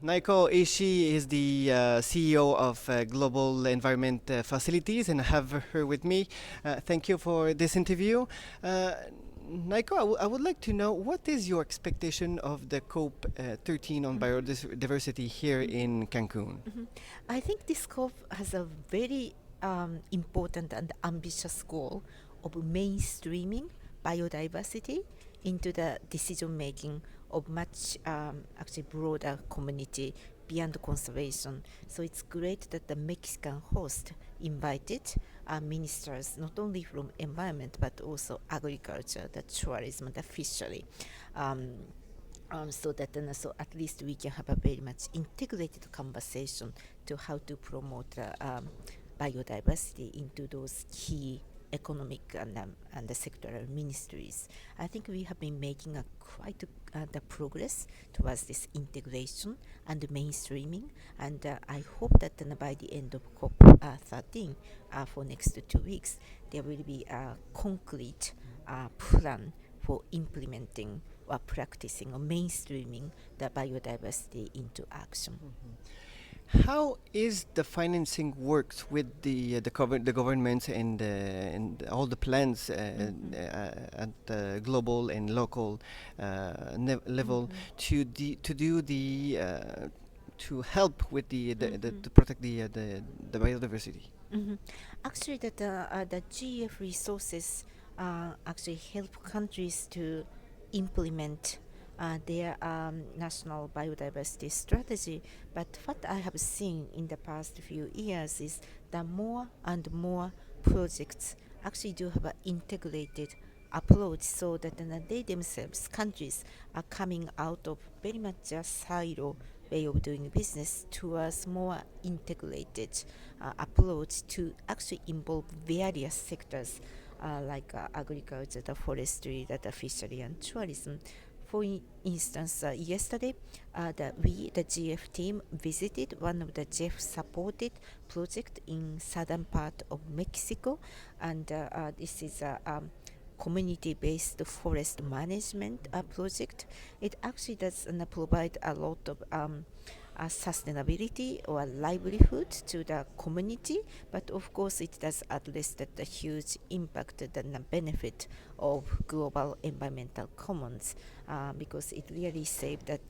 Naoko Ishii is the CEO of Global Environment Facilities, and I have her with me. Thank you for this interview. Uh, Naoko, I would like to know what is your expectation of the COP 13 on biodiversity here in Cancun? I think this COP has a very important and ambitious goal of mainstreaming biodiversity into the decision making of much actually broader community beyond conservation. So it's great that the Mexican host invited ministers not only from environment but also agriculture, the tourism, the fishery. Um, so that so at least we can have a very much integrated conversation to how to promote biodiversity into those key economic and the sectoral ministries. I think we have been making a quite the progress towards this integration and mainstreaming, and I hope that by the end of COP 13 for next 2 weeks, there will be a concrete plan for implementing or practicing or mainstreaming the biodiversity into action. How is the financing worked with the governments and all the plans at the global and local level to do to help with to protect the biodiversity? Mhm. Actually, that the GEF resources actually help countries to implement their national biodiversity strategy. But what I have seen in the past few years is that more and more projects actually do have an integrated approach, so that they themselves, countries, are coming out of very much a silo way of doing business towards more integrated approach to actually involve various sectors like agriculture, the forestry, the fishery, and tourism. For instance, yesterday, the GF team visited one of the GEF supported project in southern part of Mexico, and this is a community-based forest management project. It actually does provide a lot of sustainability or livelihood to the community, but of course it does address that the huge impact and the benefit of global environmental commons, because it really saved that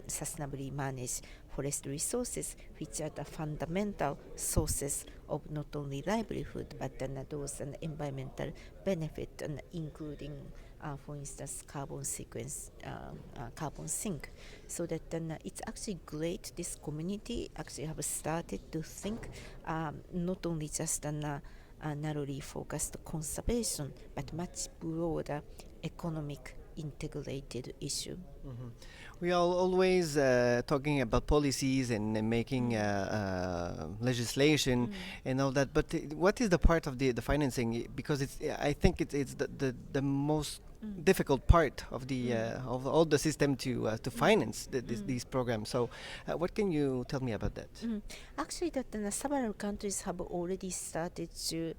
sustainably managed forest resources, which are the fundamental sources of not only livelihood but then those environmental benefit, and including for instance carbon sequence, carbon sink. So that then it's actually great this community actually have started to think not only just narrowly focused conservation but much broader economic integrated issue. Mhm. We are always talking about policies and making legislation and all that, but what is the part of the financing? Because I think it's the most difficult part of all the system to finance these programs. So, what can you tell me about that? Actually, that several countries have already started to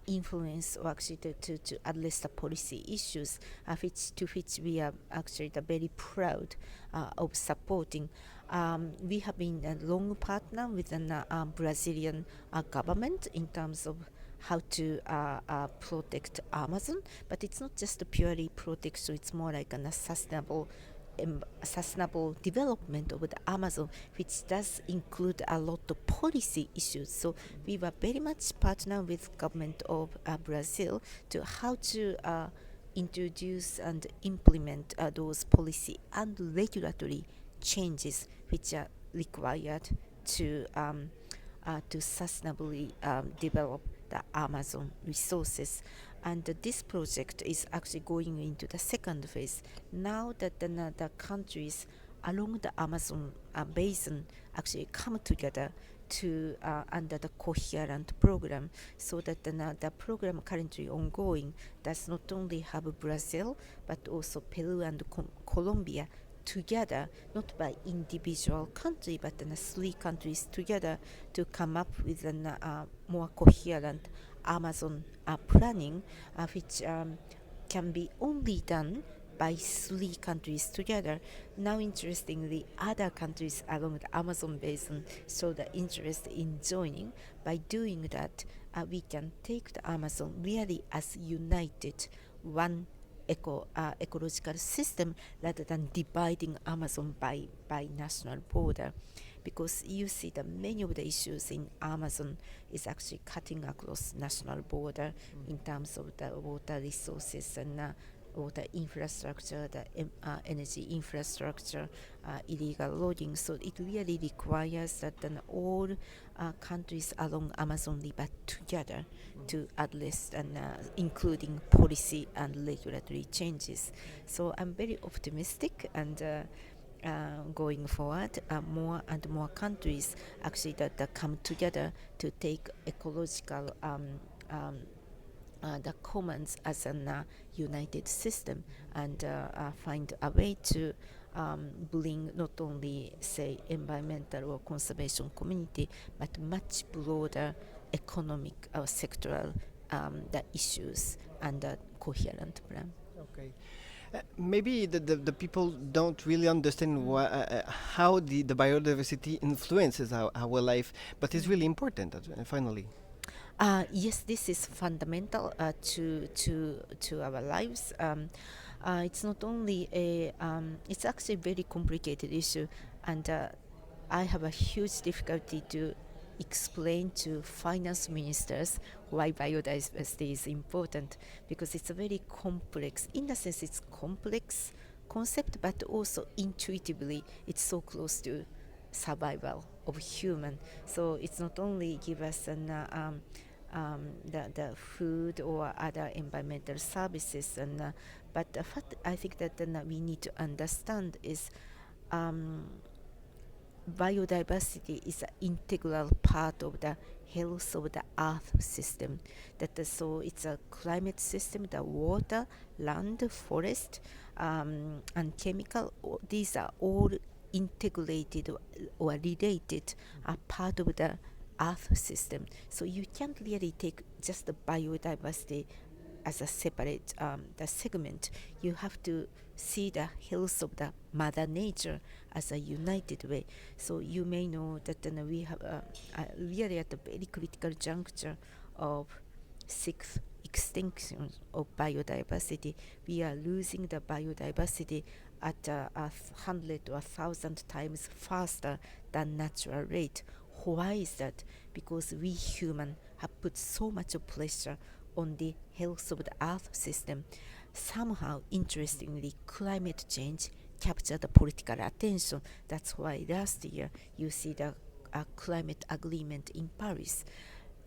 influence or actually to address the policy issues, which we are actually very proud of supporting. We have been a long partner with the Brazilian government in terms of how to protect Amazon, but it's not just a purely protection, it's more like a sustainable development of the Amazon, which does include a lot of policy issues. So we were very much partner with government of Brazil to how to introduce and implement those policy and regulatory changes which are required to sustainably develop the Amazon resources. And this project is actually going into the second phase. Now that the countries along the Amazon basin actually come together to under the coherent program, so that the program currently ongoing does not only have Brazil but also Peru and Colombia together, not by individual country, but three countries together to come up with a more coherent Amazon planning, which can be only done by 3 countries together. Now, interestingly, other countries along the Amazon basin show the interest in joining. By doing that, we can take the Amazon really as united one ecological system rather than dividing Amazon by national border, because you see that many of the issues in Amazon is actually cutting across national border in terms of the water resources and water infrastructure, the energy infrastructure, illegal logging. So it really requires that all countries along Amazon River together to address and including policy and regulatory changes. So I'm very optimistic and going forward, more and more countries actually that come together to take ecological the commons as a united system and find a way to bring not only say environmental or conservation community but much broader economic or sectoral the issues and a coherent plan. Okay. Maybe the people don't really understand how the biodiversity influences our life, but it's really important, finally. Yes, this is fundamental to our lives. It's not only it's actually a very complicated issue, and I have a huge difficulty to explain to finance ministers why biodiversity is important, because it's a very complex, in a sense it's complex concept, but also intuitively it's so close to survival of human. So it's not only give us the food or other environmental services, and but what I think that we need to understand is um, biodiversity is an integral part of the health of the earth system. So it's a climate system, the water, land, forest, and chemical. These are all integrated or related, are part of the earth system. So you can't really take just the biodiversity as a separate the segment. You have to see the health of the mother nature as a united way. So you may know that we have really at a very critical juncture of sixth extinction of biodiversity. We are losing the biodiversity at 100 or 1,000 times faster than natural rate. Why is that? Because we humans have put so much pressure on the health of the earth system. Somehow, interestingly, climate change captured the political attention. That's why last year you see the climate agreement in Paris.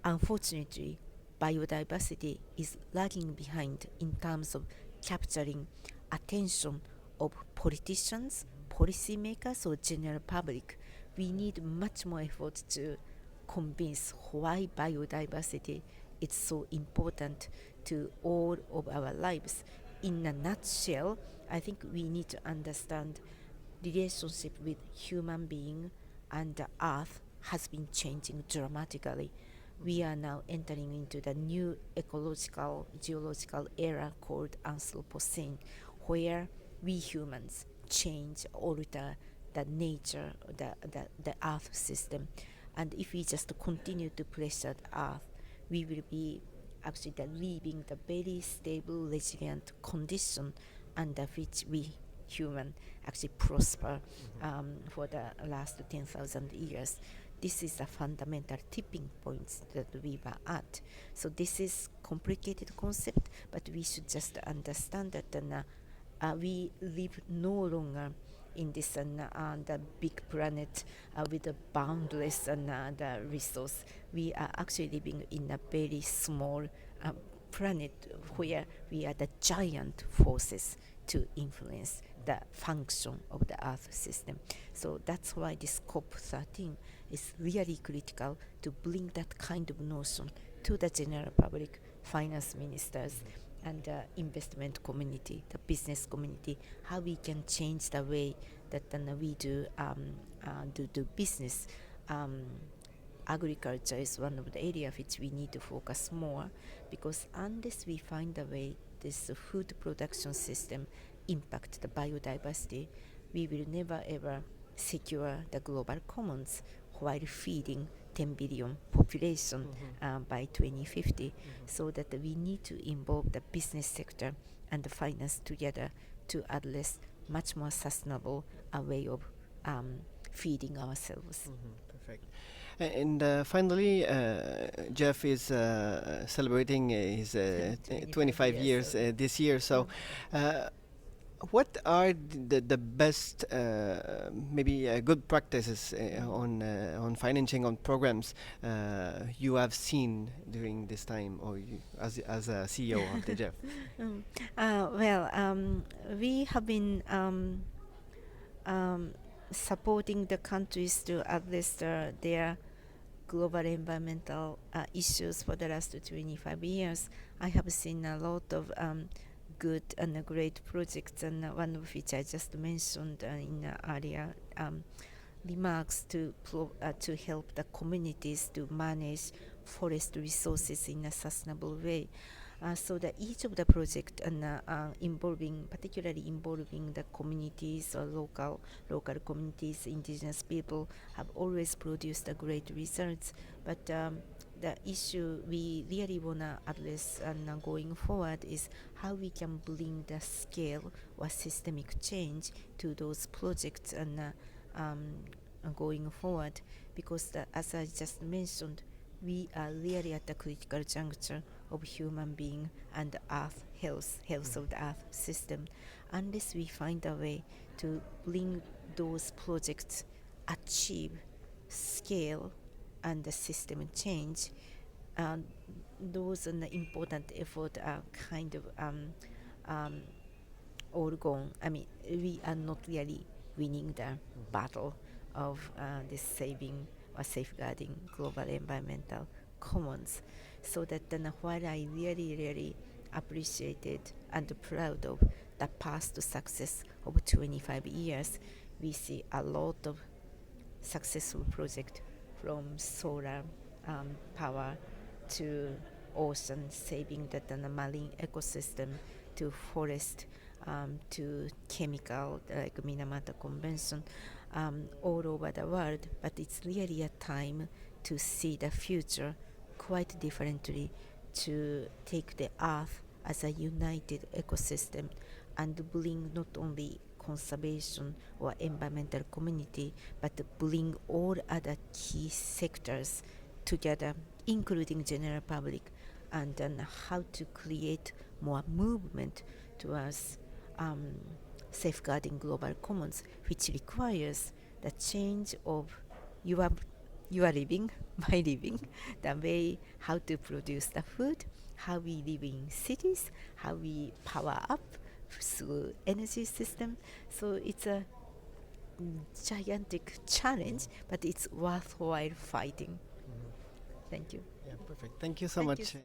Unfortunately, biodiversity is lagging behind in terms of capturing attention of politicians, policymakers, or general public. We need much more effort to convince why biodiversity is so important to all of our lives. In a nutshell, I think we need to understand relationship with human being and the earth has been changing dramatically. We are now entering into the new ecological geological era called Anthropocene, where we humans change, alter the nature, the earth system. And if we just continue to pressure the earth, we will be actually leaving the very stable, resilient condition under which we human actually prosper for the last 10,000 years. This is a fundamental tipping point that we were at. So this is complicated concept, but we should just understand that we live no longer in this the big planet with the boundless the resource. We are actually living in a very small planet where we are the giant forces to influence the function of the earth system. So that's why this COP13 is really critical to bring that kind of notion to the general public, finance ministers, and investment community, the business community, how we can change the way that we do business. Agriculture is one of the areas which we need to focus more, because unless we find a way this food production system impact the biodiversity, we will never ever secure the global commons while feeding 10 billion population by 2050. So that we need to involve the business sector and the finance together to address much more sustainable way of feeding ourselves. Perfect. And finally, Jeff is celebrating his 25 years this year. So, what are the best maybe good practices on financing on programs you have seen during this time, or you, as a CEO of the Jeff? We have been supporting the countries to address their global environmental issues for the last 25 years. I have seen a lot of good and great projects, and one of which I just mentioned in earlier remarks to help the communities to manage forest resources in a sustainable way. So that each of the project and particularly involving the communities or local communities, indigenous people, have always produced a great results. But the issue we really wanna address and going forward is how we can bring the scale or systemic change to those projects and going forward, because as I just mentioned, we are really at the critical juncture of human being and earth health of the earth system. Unless we find a way to bring those projects achieve scale and the system change, those are the important effort are kind of all gone. I mean, we are not really winning the battle of this saving or safeguarding global environmental commons. So that while I really appreciated and proud of the past success of 25 years, we see a lot of successful projects from solar power to ocean saving the marine ecosystem to forest to chemical like Minamata Convention all over the world. But it's really a time to see the future quite differently, to take the earth as a united ecosystem and bring not only conservation or environmental community, but bring all other key sectors together, including general public, and then how to create more movement towards safeguarding global commons, which requires the change of your living, my living, the way how to produce the food, how we live in cities, how we power up through energy system. So it's a gigantic challenge, but it's worthwhile fighting. Thank you. Yeah, perfect. Thank you so Thank much. you.